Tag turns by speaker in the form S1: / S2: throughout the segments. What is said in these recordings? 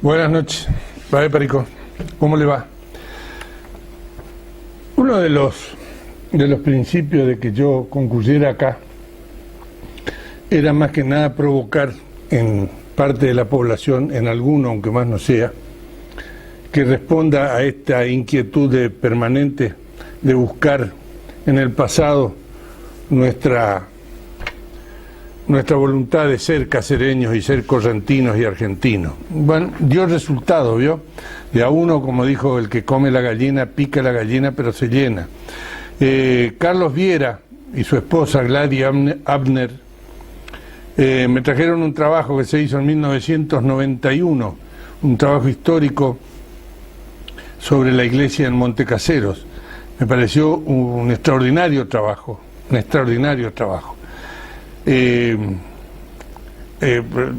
S1: Buenas noches, Padre Perico. ¿Cómo le va? Uno de los principios de que yo concluyera acá era más que nada provocar en parte de la población, en alguno, aunque más no sea, que responda a esta inquietud permanente de buscar en el pasado nuestra voluntad de ser cacereños y ser correntinos y argentinos. Bueno, dio resultado, ¿vio? De a uno, como dijo el que come la gallina, pica la gallina pero se llena. Carlos Viera y su esposa Gladys Abner me trajeron un trabajo que se hizo en 1991, un trabajo histórico sobre la iglesia en Montecaseros. Me pareció un extraordinario trabajo,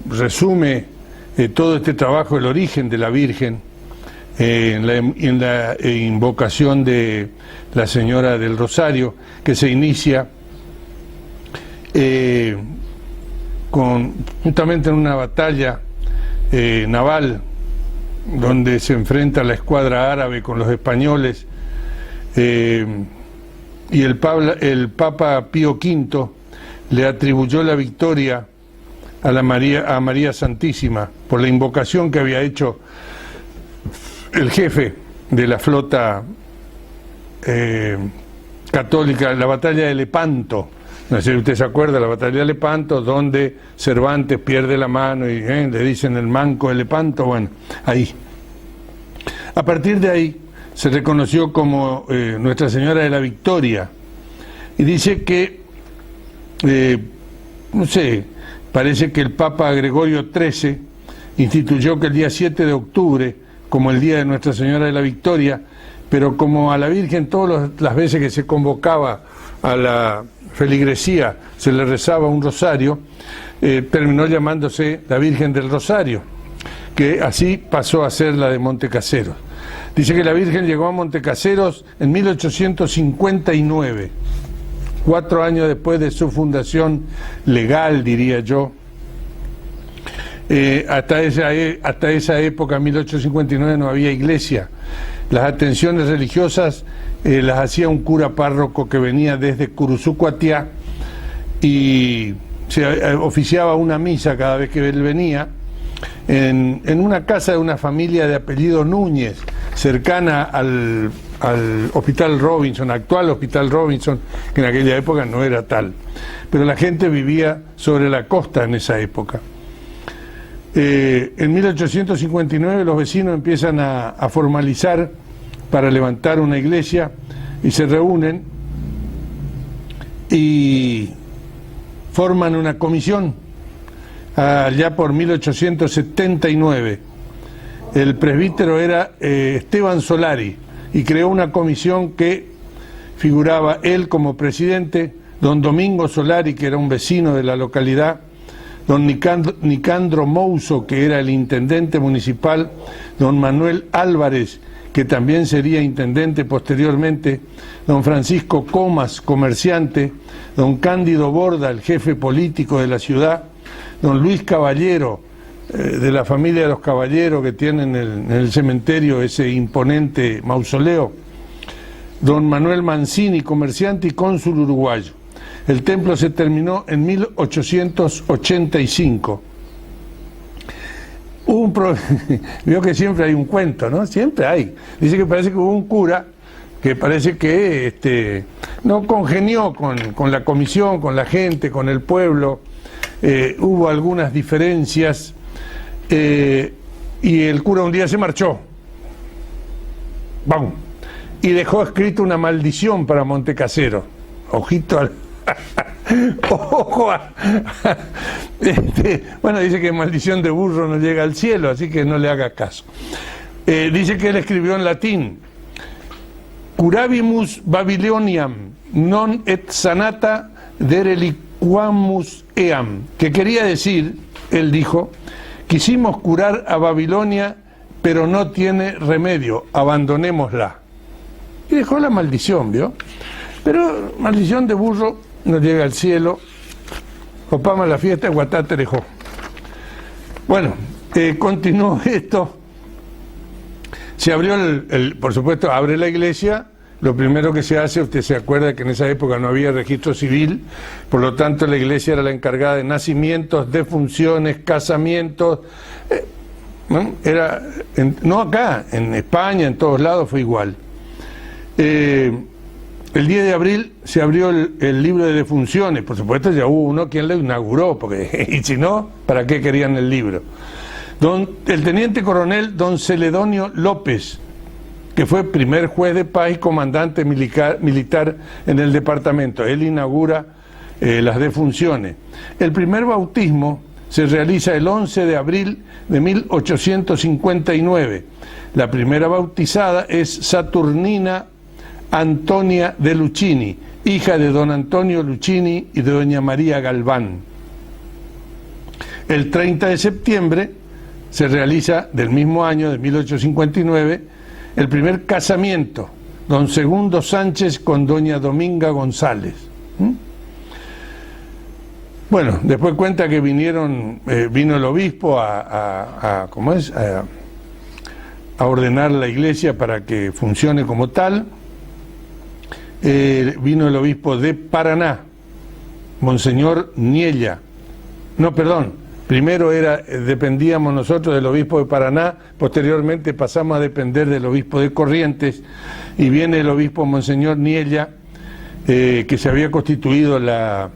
S1: resume todo este trabajo, el origen de la Virgen, en la invocación de la Señora del Rosario, que se inicia justamente en una batalla naval donde se enfrenta la escuadra árabe con los españoles, y el Papa Pío V le atribuyó la victoria a María Santísima por la invocación que había hecho el jefe de la flota católica, la batalla de Lepanto. No sé si usted se acuerda de la batalla de Lepanto, donde Cervantes pierde la mano y le dicen el manco de Lepanto. Bueno, ahí. A partir de ahí se reconoció como Nuestra Señora de la Victoria, y dice que no sé, parece que el Papa Gregorio XIII instituyó que el día 7 de octubre como el día de Nuestra Señora de la Victoria, pero como a la Virgen todas las veces que se convocaba a la feligresía se le rezaba un rosario, terminó llamándose la Virgen del Rosario, que así pasó a ser la de Montecaseros. Dice que la Virgen llegó a Montecaseros en 1859, 4 años después de su fundación legal, diría yo. Hasta esa época, 1859, no había iglesia. Las atenciones religiosas las hacía un cura párroco que venía desde Curuzucuatiá, y se oficiaba una misa cada vez que él venía en una casa de una familia de apellido Núñez, cercana al Hospital Robinson, actual Hospital Robinson, que en aquella época no era tal, pero la gente vivía sobre la costa en esa época. En 1859 los vecinos empiezan a formalizar para levantar una iglesia y se reúnen y forman una comisión. Allá por 1879 el presbítero era Esteban Solari, y creó una comisión que figuraba él como presidente, don Domingo Solari, que era un vecino de la localidad, don Nicandro Mouso, que era el intendente municipal, don Manuel Álvarez, que también sería intendente posteriormente, don Francisco Comas, comerciante, don Cándido Borda, el jefe político de la ciudad, don Luis Caballero, de la familia de los Caballeros, que tienen en el cementerio ese imponente mausoleo, don Manuel Mancini, comerciante y cónsul uruguayo. El templo se terminó en 1885. Veo que siempre hay un cuento, ¿no? Siempre hay. Dice que parece que hubo un cura que parece que no congenió con la comisión, con la gente, con el pueblo. Hubo algunas diferencias, y el cura un día se marchó. ¡Bam! Y dejó escrito una maldición para Montecaseros. Ojito al... Ojo bueno, dice que maldición de burro no llega al cielo, así que no le haga caso. Dice que él escribió en latín: curabimus Babyloniam non et sanata dereliquamus eam, que quería decir, él dijo, quisimos curar a Babilonia, pero no tiene remedio, abandonémosla. Y dejó la maldición, ¿vio? Pero maldición de burro no llega al cielo. Copama la fiesta, Guatá Terejó. Bueno, Continuó esto, se abrió por supuesto, abre la iglesia. Lo primero que se hace, usted se acuerda que en esa época no había registro civil, por lo tanto la iglesia era la encargada de nacimientos, defunciones, casamientos. No acá, en España, en todos lados fue igual. El 10 de abril se abrió el libro de defunciones. Por supuesto ya hubo uno quien lo inauguró, porque y si no, ¿para qué querían el libro? El teniente coronel don Celedonio López, que fue primer juez de paz y comandante militar en el departamento. Él inaugura las defunciones. El primer bautismo se realiza el 11 de abril de 1859. La primera bautizada es Saturnina Antonia de Luchini, hija de don Antonio Luchini y de doña María Galván. El 30 de septiembre se realiza del mismo año, de 1859, el primer casamiento, don Segundo Sánchez con doña Dominga González. Bueno, después cuenta que vino el obispo a ordenar la iglesia para que funcione como tal. Vino el obispo de Paraná, Monseñor Niella. No, perdón. Primero dependíamos nosotros del obispo de Paraná, posteriormente pasamos a depender del obispo de Corrientes, y viene el obispo Monseñor Niella, que se había constituido la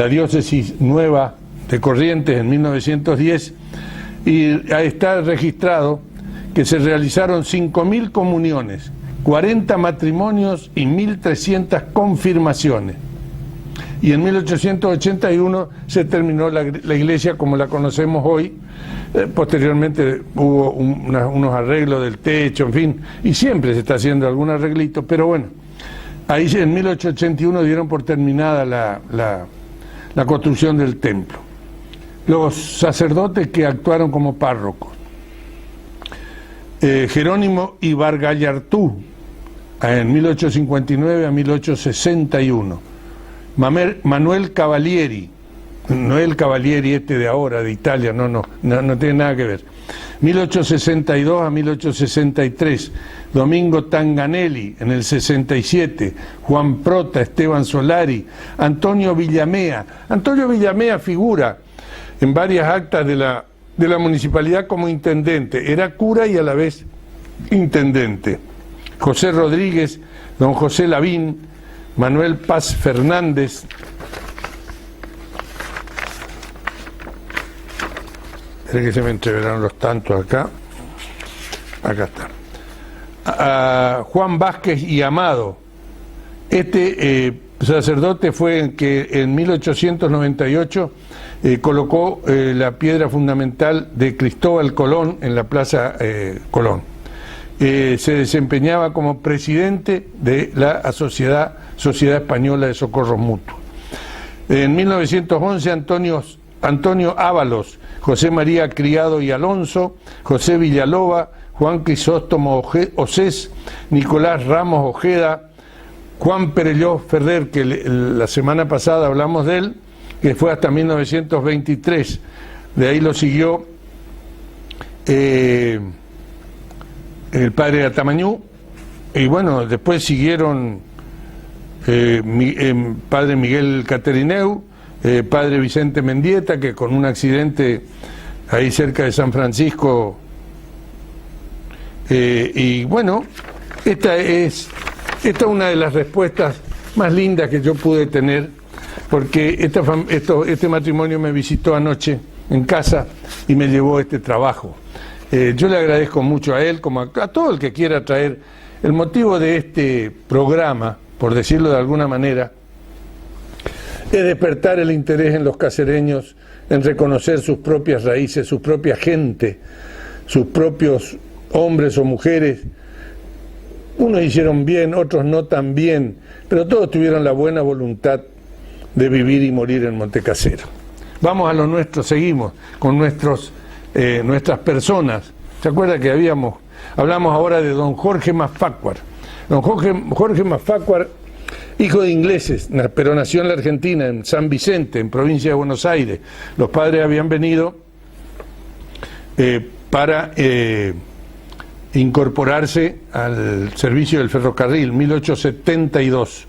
S1: diócesis nueva de Corrientes en 1910, y ahí está registrado que se realizaron 5.000 comuniones, 40 matrimonios y 1.300 confirmaciones. Y en 1881 se terminó la iglesia como la conocemos hoy. Posteriormente hubo unos arreglos del techo, en fin, y siempre se está haciendo algún arreglito, pero bueno, ahí en 1881 dieron por terminada la construcción del templo. Los sacerdotes que actuaron como párrocos: Jerónimo Ibargallartú, en 1859 a 1861. Manuel Cavalieri, no el Cavalieri este de ahora, de Italia, no tiene nada que ver. 1862 a 1863, Domingo Tanganelli en el 67, Juan Prota, Esteban Solari, Antonio Villamea. Antonio Villamea figura en varias actas de la municipalidad como intendente, era cura y a la vez intendente. José Rodríguez, don José Lavín, Manuel Paz Fernández, espera que se me entreveraron los tantos acá está, Juan Vázquez y Amado. Este sacerdote fue el que en 1898 colocó la piedra fundamental de Cristóbal Colón en la Plaza Colón. Se desempeñaba como presidente de la Sociedad Española de Socorros Mutuos. En 1911, Antonio Ábalos, José María Criado y Alonso, José Villaloba, Juan Crisóstomo Osés, Nicolás Ramos Ojeda, Juan Perelló Ferrer, que la semana pasada hablamos de él, que fue hasta 1923, de ahí lo siguió el padre Atamañú, y bueno, después siguieron padre Miguel Caterineu, padre Vicente Mendieta, que con un accidente ahí cerca de San Francisco, y bueno, esta es una de las respuestas más lindas que yo pude tener, porque este matrimonio me visitó anoche en casa y me llevó este trabajo. Yo le agradezco mucho a él, como a todo el que quiera traer. El motivo de este programa, por decirlo de alguna manera, es despertar el interés en los casereños, en reconocer sus propias raíces, su propia gente, sus propios hombres o mujeres. Unos hicieron bien, otros no tan bien, pero todos tuvieron la buena voluntad de vivir y morir en Montecasero. Vamos a lo nuestro, seguimos con nuestras personas. ¿Se acuerda que hablamos ahora de don Jorge Mafácuar? Don Jorge Mafácuar, hijo de ingleses, pero nació en la Argentina, en San Vicente, en provincia de Buenos Aires. Los padres habían venido para incorporarse al servicio del ferrocarril, 1872.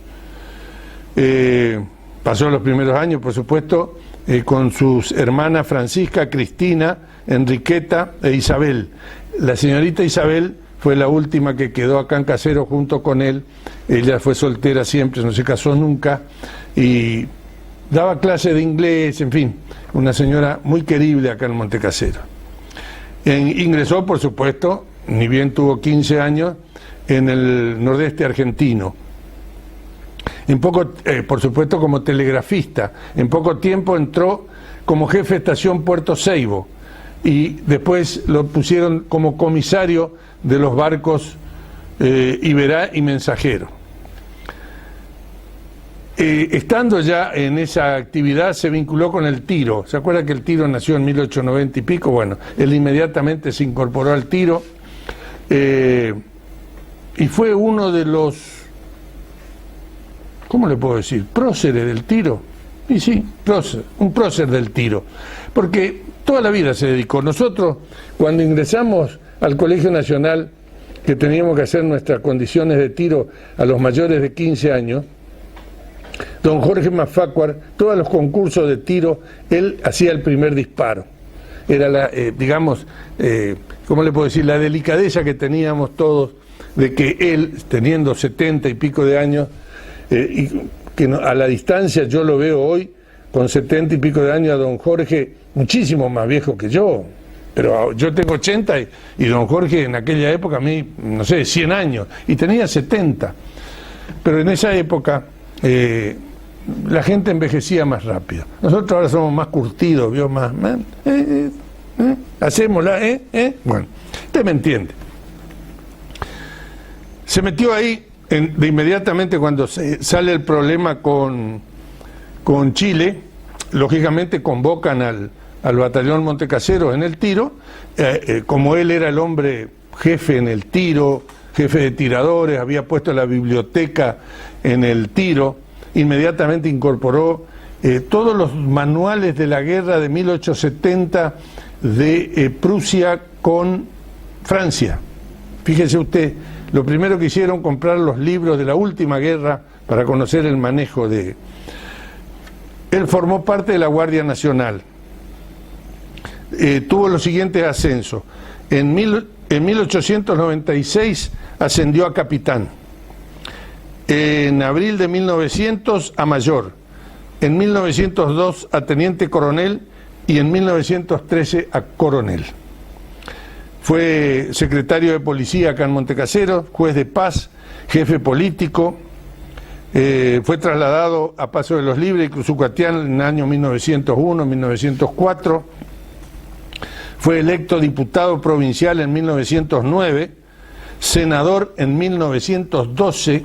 S1: Pasó los primeros años, por supuesto, con sus hermanas Francisca, Cristina, Enriqueta e Isabel. La señorita Isabel fue la última que quedó acá en Caseros junto con él. Ella fue soltera siempre, no se casó nunca y daba clase de inglés, en fin, una señora muy querible acá en Montecasero. Ingresó, por supuesto, ni bien tuvo 15 años, en el nordeste argentino. Por supuesto, como telegrafista. En poco tiempo entró como jefe de estación Puerto Seibo y después lo pusieron como comisario de los barcos Iberá y Mensajero. Estando ya en esa actividad se vinculó con el tiro. ¿Se acuerda que el tiro nació en 1890 y pico? Bueno, él inmediatamente se incorporó al tiro y fue uno de los, ¿cómo le puedo decir?, próceres del tiro. Y sí, un prócer del tiro, porque toda la vida se dedicó. Nosotros, cuando ingresamos al Colegio Nacional, que teníamos que hacer nuestras condiciones de tiro a los mayores de 15 años, don Jorge Mafácuar, todos los concursos de tiro, él hacía el primer disparo. Era la, digamos, ¿cómo le puedo decir?, la delicadeza que teníamos todos de que él, teniendo 70 y pico de años, y que a la distancia yo lo veo hoy, con 70 y pico de años, a don Jorge, muchísimo más viejo que yo, pero yo tengo 80 y don Jorge en aquella época, a mí, no sé, 100 años, y tenía 70. Pero en esa época la gente envejecía más rápido. Nosotros ahora somos más curtidos, ¿vio? Más, hacémosla, bueno, usted me entiende. Se metió ahí de inmediatamente cuando sale el problema con Chile. Lógicamente convocan al batallón Montecaseros en el tiro, como él era el hombre jefe en el tiro, jefe de tiradores, había puesto la biblioteca en el tiro, inmediatamente incorporó todos los manuales de la guerra de 1870 de Prusia con Francia. Fíjese usted, lo primero que hicieron, comprar los libros de la última guerra para conocer el manejo de... Él formó parte de la Guardia Nacional. Tuvo los siguientes ascensos. En 1896 ascendió a capitán. En abril de 1900 a mayor. En 1902 a teniente coronel y en 1913 a coronel. Fue secretario de policía acá en Montecasero, juez de paz, jefe político. Fue trasladado a Paso de los Libres y Cruzucuatián en el año 1901, 1904. Fue electo diputado provincial en 1909, senador en 1912,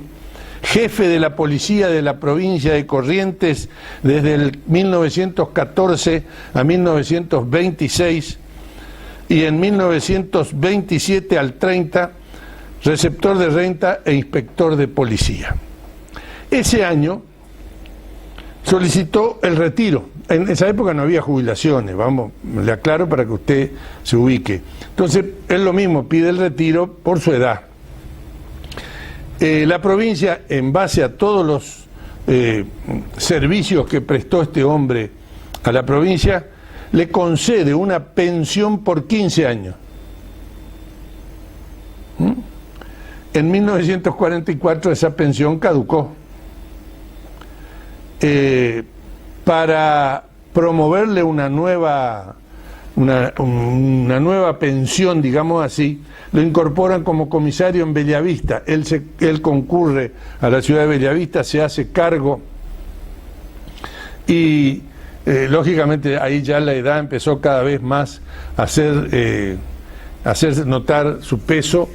S1: jefe de la policía de la provincia de Corrientes desde el 1914 a 1926 y en 1927 al 30, receptor de renta e inspector de policía. Ese año solicitó el retiro. En esa época no había jubilaciones, vamos, le aclaro para que usted se ubique. Entonces, él lo mismo, pide el retiro por su edad. La provincia, en base a todos los servicios que prestó este hombre a la provincia, le concede una pensión por 15 años. En 1944 esa pensión caducó. Para promoverle una nueva pensión, digamos así, lo incorporan como comisario en Bellavista. Él concurre a la ciudad de Bellavista, se hace cargo y lógicamente ahí ya la edad empezó cada vez más a hacer notar su peso,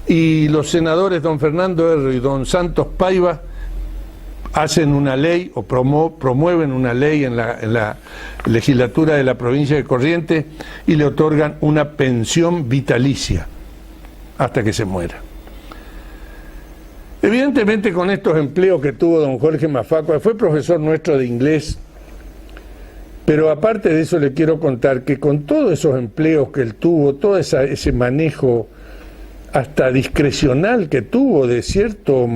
S1: y los senadores don Fernando Herro y don Santos Paiva hacen una ley o promueven una ley en la legislatura de la provincia de Corrientes y le otorgan una pensión vitalicia hasta que se muera. Evidentemente, con estos empleos que tuvo don Jorge Mafácuar, fue profesor nuestro de inglés Pero aparte de eso le quiero contar que con todos esos empleos que él tuvo, todo ese manejo hasta discrecional que tuvo de cierto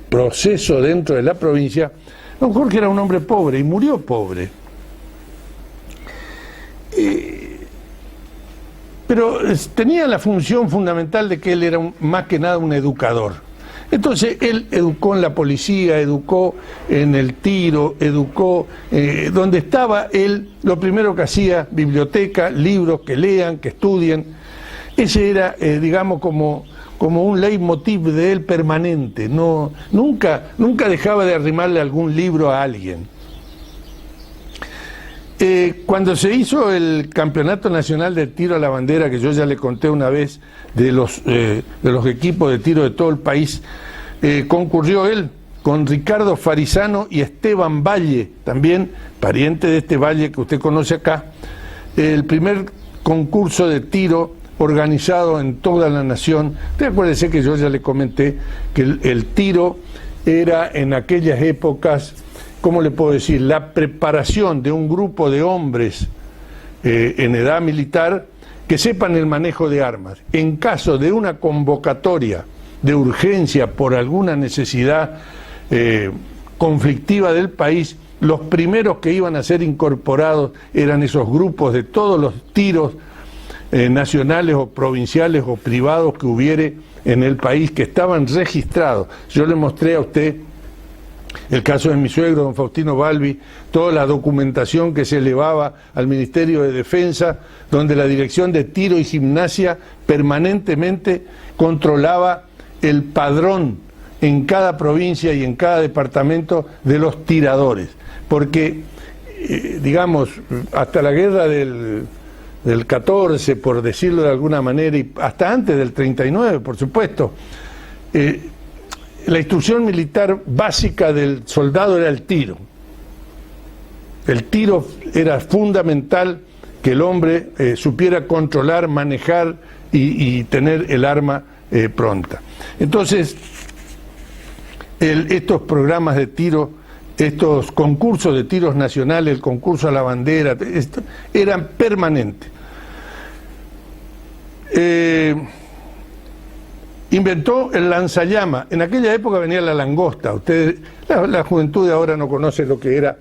S1: proceso dentro de la provincia, don Jorge era un hombre pobre y murió pobre. Pero tenía la función fundamental de que él era más que nada un educador. Entonces él educó en la policía, educó en el tiro, educó donde estaba él, lo primero que hacía, biblioteca, libros, que lean, que estudien. Ese era, digamos, como un leitmotiv de él permanente. Nunca dejaba de arrimarle algún libro a alguien. Cuando se hizo el Campeonato Nacional de Tiro a la Bandera, que yo ya le conté una vez, de los equipos de tiro de todo el país, concurrió él con Ricardo Farisano y Esteban Valle, también pariente de este Valle que usted conoce acá, el primer concurso de tiro organizado en toda la nación. Usted acuérdese que yo ya le comenté que el tiro era en aquellas épocas, ¿cómo le puedo decir?, la preparación de un grupo de hombres en edad militar que sepan el manejo de armas. En caso de una convocatoria de urgencia por alguna necesidad conflictiva del país, los primeros que iban a ser incorporados eran esos grupos de todos los tiros nacionales o provinciales o privados que hubiere en el país, que estaban registrados. Yo le mostré a usted el caso de mi suegro, don Faustino Balbi, toda la documentación que se elevaba al Ministerio de Defensa, donde la Dirección de Tiro y Gimnasia permanentemente controlaba el padrón en cada provincia y en cada departamento de los tiradores. Porque, digamos, hasta la guerra del 14, por decirlo de alguna manera, y hasta antes del 39, por supuesto, la instrucción militar básica del soldado era el tiro. El tiro era fundamental, que el hombre supiera controlar, manejar y tener el arma pronta. Entonces, estos programas de tiro, estos concursos de tiros nacionales, el concurso a la bandera, eran permanentes. Inventó el lanzallamas. En aquella época venía la langosta. Ustedes, la juventud de ahora no conoce lo que era.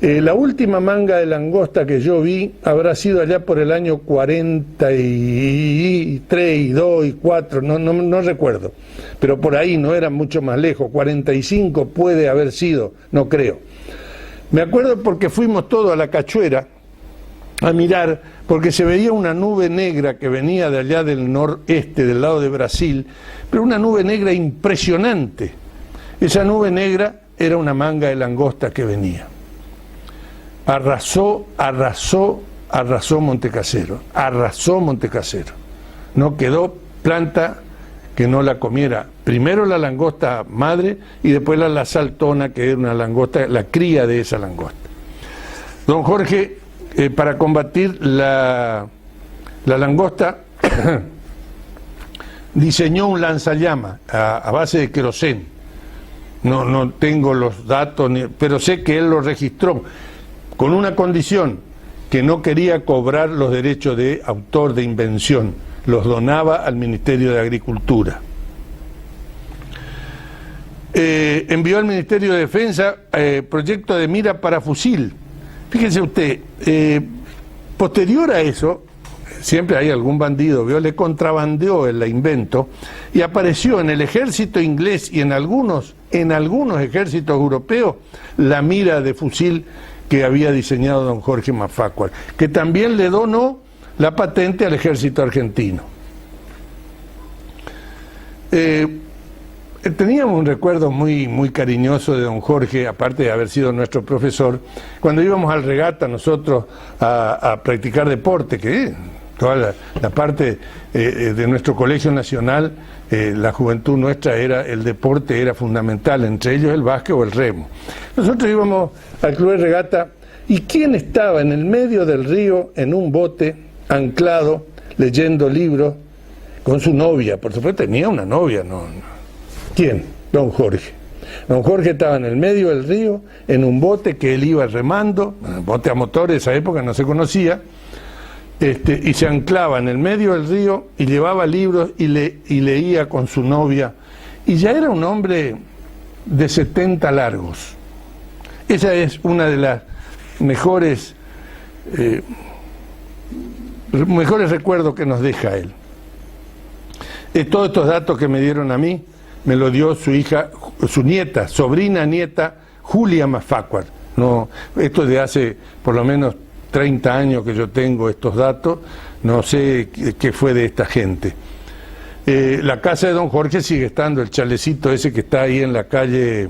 S1: La última manga de langosta que yo vi habrá sido allá por el año 43, y 2 y 4, no recuerdo. Pero por ahí, no era mucho más lejos. 45 puede haber sido, no creo. Me acuerdo porque fuimos todos a la cachuera a mirar, porque se veía una nube negra que venía de allá del noreste, del lado de Brasil, pero una nube negra impresionante. Esa nube negra era una manga de langosta que venía. Arrasó Montecasero, arrasó Montecasero. No quedó planta que no la comiera. Primero la langosta madre y después la saltona, que era una langosta, la cría de esa langosta. Don Jorge, para combatir la langosta, diseñó un lanzallamas a base de querosén. No tengo los datos, pero sé que él lo registró con una condición, que no quería cobrar los derechos de autor de invención, los donaba al Ministerio de Agricultura. Envió al Ministerio de Defensa proyecto de mira para fusil. Fíjese usted, posterior a eso, siempre hay algún bandido, le contrabandeó el invento y apareció en el ejército inglés y en algunos ejércitos europeos la mira de fusil que había diseñado don Jorge Mafácuar, que también le donó la patente al ejército argentino. Teníamos un recuerdo muy cariñoso de don Jorge, aparte de haber sido nuestro profesor, cuando íbamos al regata nosotros a practicar deporte, que toda la parte de nuestro colegio nacional, la juventud nuestra, el deporte era fundamental, entre ellos el básquet o el remo. Nosotros íbamos al club de regata, y ¿quién estaba en el medio del río en un bote, anclado, leyendo libros, con su novia? Por supuesto tenía una novia, ¿no? ¿Quién? Don Jorge. Don Jorge estaba en el medio del río, en un bote que él iba remando, bote a motor, de esa época no se conocía, y se anclaba en el medio del río y llevaba libros y leía con su novia, y ya era un hombre de 70 largos. Esa es una de las mejores recuerdos que nos deja él. Todos estos datos que me dieron a mí me lo dio su hija, su nieta, sobrina nieta, Julia Macfarquhar. No, esto es de hace por lo menos 30 años que yo tengo estos datos, no sé qué fue de esta gente. La casa de don Jorge sigue estando, el chalecito ese que está ahí en la calle,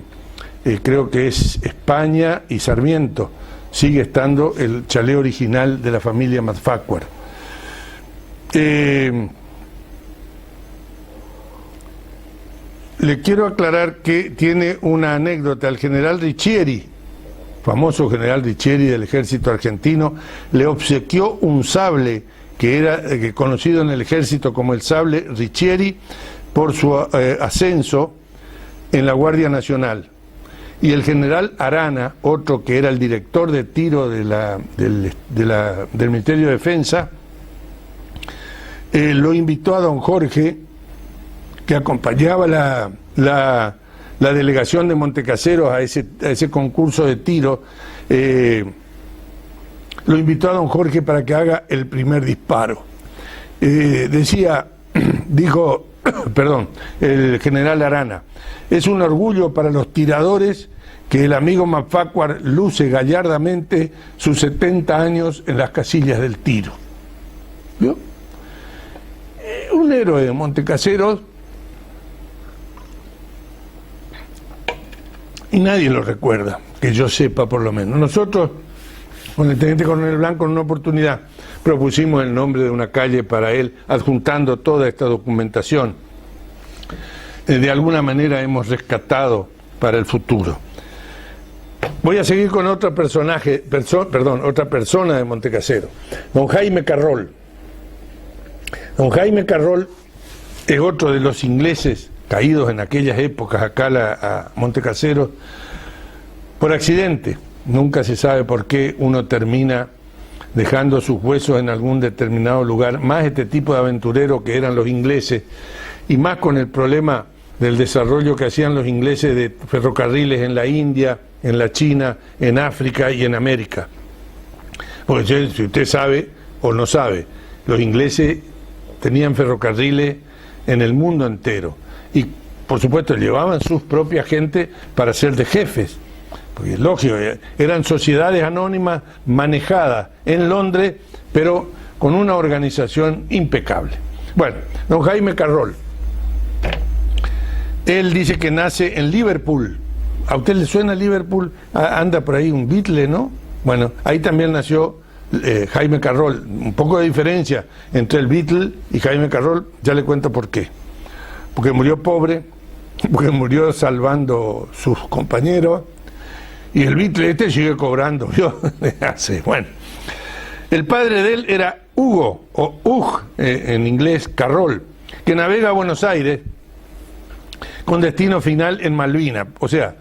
S1: creo que es España y Sarmiento, sigue estando el chalet original de la familia Macfarquhar. Le quiero aclarar que tiene una anécdota. El general Riccieri, famoso general Riccieri del ejército argentino, le obsequió un sable que era conocido en el ejército como el sable Riccieri por su ascenso en la Guardia Nacional. Y el general Arana, otro que era el director de tiro del Ministerio de Defensa, lo invitó a don Jorge, que acompañaba la delegación de Montecaseros a ese concurso de tiro, lo invitó a don Jorge para que haga el primer disparo. Dijo el general Arana, es un orgullo para los tiradores que el amigo Macfarquhar luce gallardamente sus 70 años en las casillas del tiro. ¿Vio? Un héroe de Montecaseros, y nadie lo recuerda, que yo sepa por lo menos. Nosotros, con el teniente coronel Blanco, en una oportunidad propusimos el nombre de una calle para él, adjuntando toda esta documentación. De alguna manera hemos rescatado para el futuro. Voy a seguir con otra persona de Montecasero, don Jaime Carroll. Don Jaime Carroll es otro de los ingleses caídos en aquellas épocas acá a Montecaseros por accidente. Nunca se sabe por qué uno termina dejando sus huesos en algún determinado lugar, más este tipo de aventureros que eran los ingleses, y más con el problema del desarrollo que hacían los ingleses de ferrocarriles en la India, en la China, en África y en América. Porque si usted sabe o no sabe, los ingleses tenían ferrocarriles en el mundo entero. Y por supuesto llevaban sus propias gente para ser de jefes, porque es lógico, eran sociedades anónimas manejadas en Londres, pero con una organización impecable. Bueno, don Jaime Carroll, él dice que nace en Liverpool. ¿A usted le suena Liverpool? Anda por ahí un Beatle, ¿no? Bueno, ahí también nació Jaime Carroll. Un poco de diferencia entre el Beatle y Jaime Carroll, ya le cuento por qué. Porque murió pobre, porque murió salvando sus compañeros, y el Beatle sigue cobrando, ¿vio? Bueno, el padre de él era Hugo, o Hugh en inglés, Carroll, que navega a Buenos Aires con destino final en Malvinas, o sea,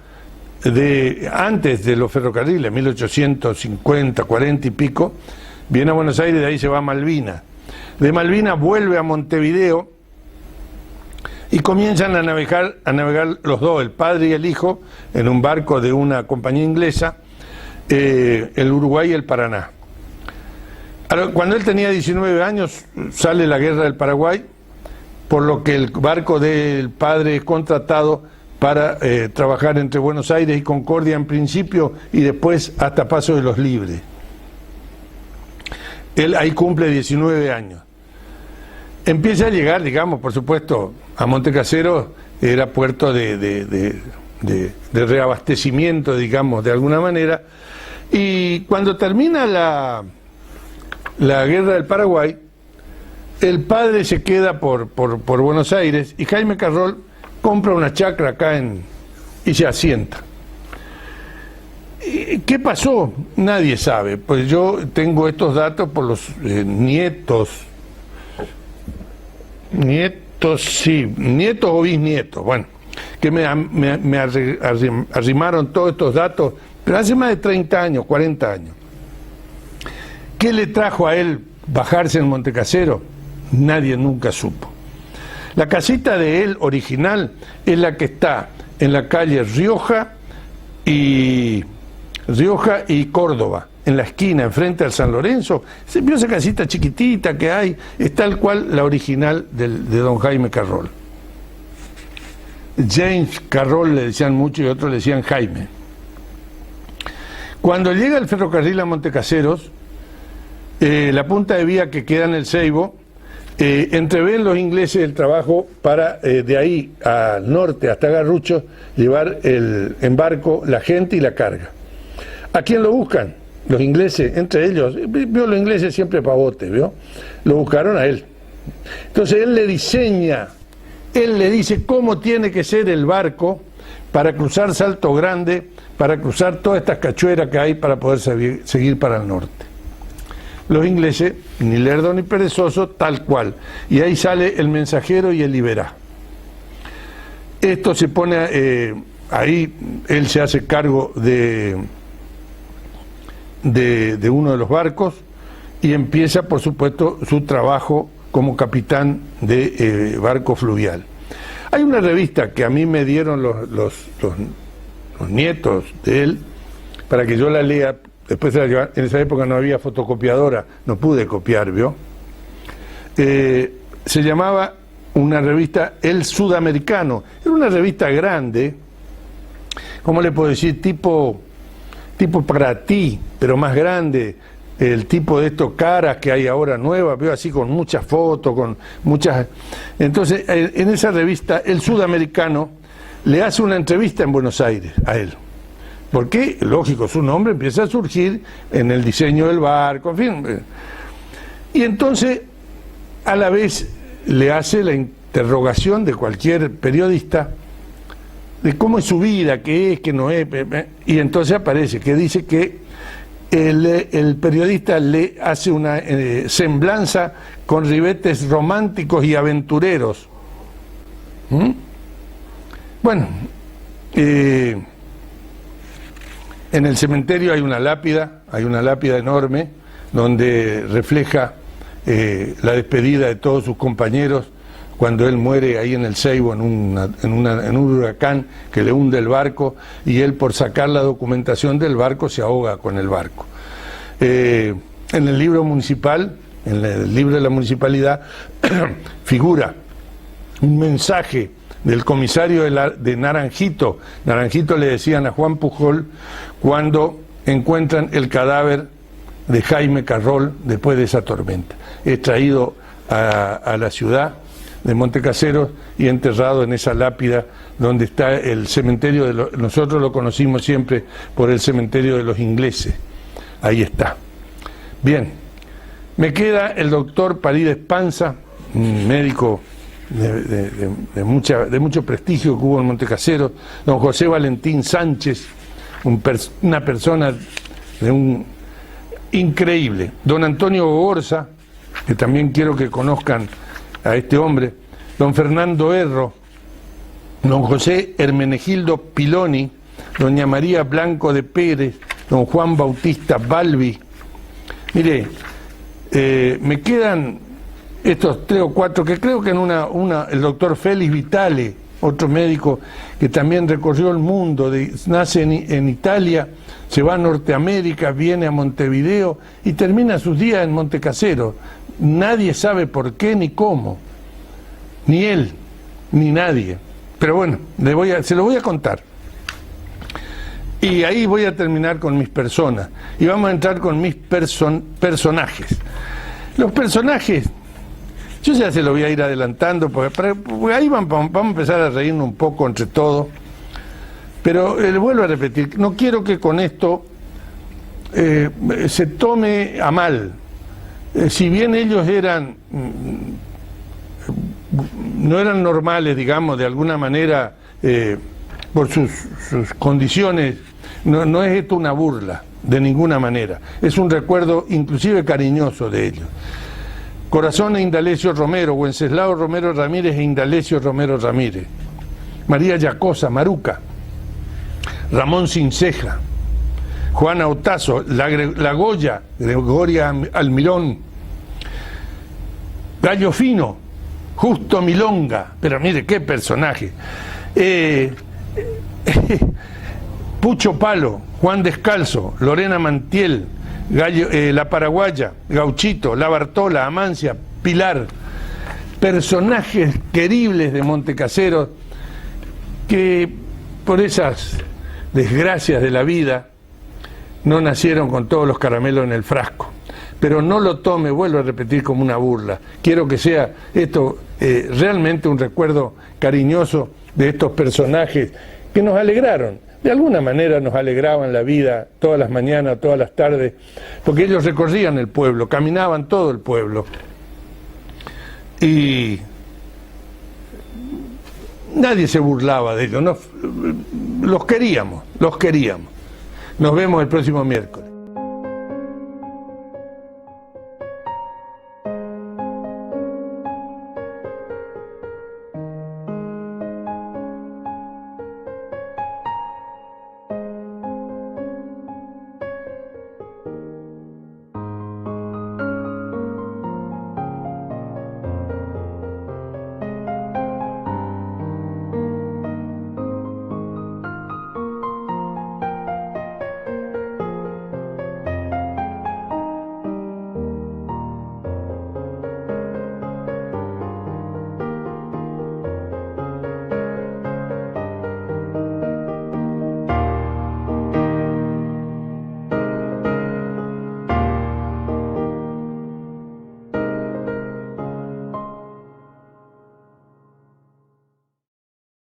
S1: antes de los ferrocarriles, 1850, 40 y pico, viene a Buenos Aires, de ahí se va a Malvinas. De Malvinas vuelve a Montevideo y comienzan a navegar los dos, el padre y el hijo, en un barco de una compañía inglesa, el Uruguay y el Paraná. Cuando él tenía 19 años, sale la guerra del Paraguay, por lo que el barco del padre es contratado para trabajar entre Buenos Aires y Concordia en principio, y después hasta Paso de los Libres. Él ahí cumple 19 años. Empieza a llegar, digamos, por supuesto, a Montecaseros era puerto de reabastecimiento, digamos, de alguna manera, y cuando termina la guerra del Paraguay, el padre se queda por Buenos Aires y Jaime Carroll compra una chacra acá y se asienta. ¿Qué pasó? Nadie sabe, pues yo tengo estos datos por los nietos o bisnietos, bueno, que me arrimaron todos estos datos, pero hace más de 30 años, 40 años. ¿Qué le trajo a él bajarse en Montecasero? Nadie nunca supo. La casita de él original es la que está en la calle Rioja y Córdoba, en la esquina, enfrente al San Lorenzo. Se vio esa casita chiquitita que hay, es tal cual la original de don Jaime Carroll. James Carroll le decían mucho y otros le decían Jaime. Cuando llega el ferrocarril a Montecaseros, la punta de vía que queda en el Seibo, entreven los ingleses el trabajo para de ahí al norte hasta Garrucho llevar en barco la gente y la carga. ¿A quién lo buscan? Los ingleses, entre ellos, vio los ingleses siempre pavote, ¿vio? Lo buscaron a él. Entonces él le diseña, él le dice cómo tiene que ser el barco para cruzar Salto Grande, para cruzar todas estas cachueras que hay para poder seguir para el norte. Los ingleses, ni lerdo ni perezoso, tal cual. Y ahí sale el Mensajero y el Liberá. Esto se pone, ahí él se hace cargo de uno de los barcos y empieza, por supuesto, su trabajo como capitán de barco fluvial. Hay una revista que a mí me dieron los nietos de él para que yo la lea. Después en esa época no había fotocopiadora, no pude copiar, ¿vio? Se llamaba una revista El Sudamericano. Era una revista grande, ¿cómo le puedo decir? Tipo para ti, pero más grande, el tipo de estos caras que hay ahora nuevas, veo así con muchas fotos, con muchas... Entonces, en esa revista, El Sudamericano le hace una entrevista en Buenos Aires a él. Porque, lógico, su nombre empieza a surgir en el diseño del barco, en fin. Y entonces, a la vez, le hace la interrogación de cualquier periodista de cómo es su vida, qué es, qué no es. Y entonces aparece que dice que el periodista le hace una semblanza con ribetes románticos y aventureros. Bueno, en el cementerio hay una lápida enorme, donde refleja la despedida de todos sus compañeros cuando él muere ahí en el Seibo, en un huracán que le hunde el barco, y él, por sacar la documentación del barco, se ahoga con el barco. En el libro municipal, en el libro de la municipalidad, figura un mensaje del comisario de Naranjito. Naranjito le decían a Juan Pujol cuando encuentran el cadáver de Jaime Carroll después de esa tormenta. Es traído a la ciudad de Montecaseros y enterrado en esa lápida donde está el cementerio nosotros lo conocimos siempre por el cementerio de los ingleses. Ahí está. Bien, me queda el doctor Parides Panza, un médico de mucho prestigio que hubo en Montecaseros, don José Valentín Sánchez, una persona increíble, don Antonio Gogorza, que también quiero que conozcan a este hombre, don Fernando Erro, don José Hermenegildo Piloni, doña María Blanco de Pérez, don Juan Bautista Balbi. Mire, me quedan estos 3 o 4, que creo que el doctor Félix Vitale, otro médico que también recorrió el mundo, nace en Italia, se va a Norteamérica, viene a Montevideo y termina sus días en Montecasero. Nadie sabe por qué ni cómo, ni él, ni nadie. Pero bueno, se lo voy a contar. Y ahí voy a terminar con mis personas. Y vamos a entrar con mis personajes. Los personajes, yo ya se lo voy a ir adelantando, porque ahí vamos a empezar a reírnos un poco entre todos. Pero le vuelvo a repetir, no quiero que con esto se tome a mal. Si bien ellos no eran normales, digamos, de alguna manera, por sus condiciones, no es esto una burla, de ninguna manera. Es un recuerdo inclusive cariñoso de ellos. Corazón e Indalecio Romero, Wenceslao Romero Ramírez e Indalecio Romero Ramírez. María Yacosa, Maruca, Ramón Cinceja, Juana Otazo, la Goya, Gregoria Almirón, Gallo Fino, Justo Milonga, pero mire qué personaje, Pucho Palo, Juan Descalzo, Lorena Mantiel, La Paraguaya, Gauchito, La Bartola, Amancia, Pilar, personajes queribles de Montecaseros que por esas desgracias de la vida no nacieron con todos los caramelos en el frasco. Pero no lo tome, vuelvo a repetir, como una burla. Quiero que sea esto realmente un recuerdo cariñoso de estos personajes que nos alegraron. De alguna manera nos alegraban la vida todas las mañanas, todas las tardes, porque ellos recorrían el pueblo, caminaban todo el pueblo. Y nadie se burlaba de ellos, los queríamos. Nos vemos el próximo miércoles.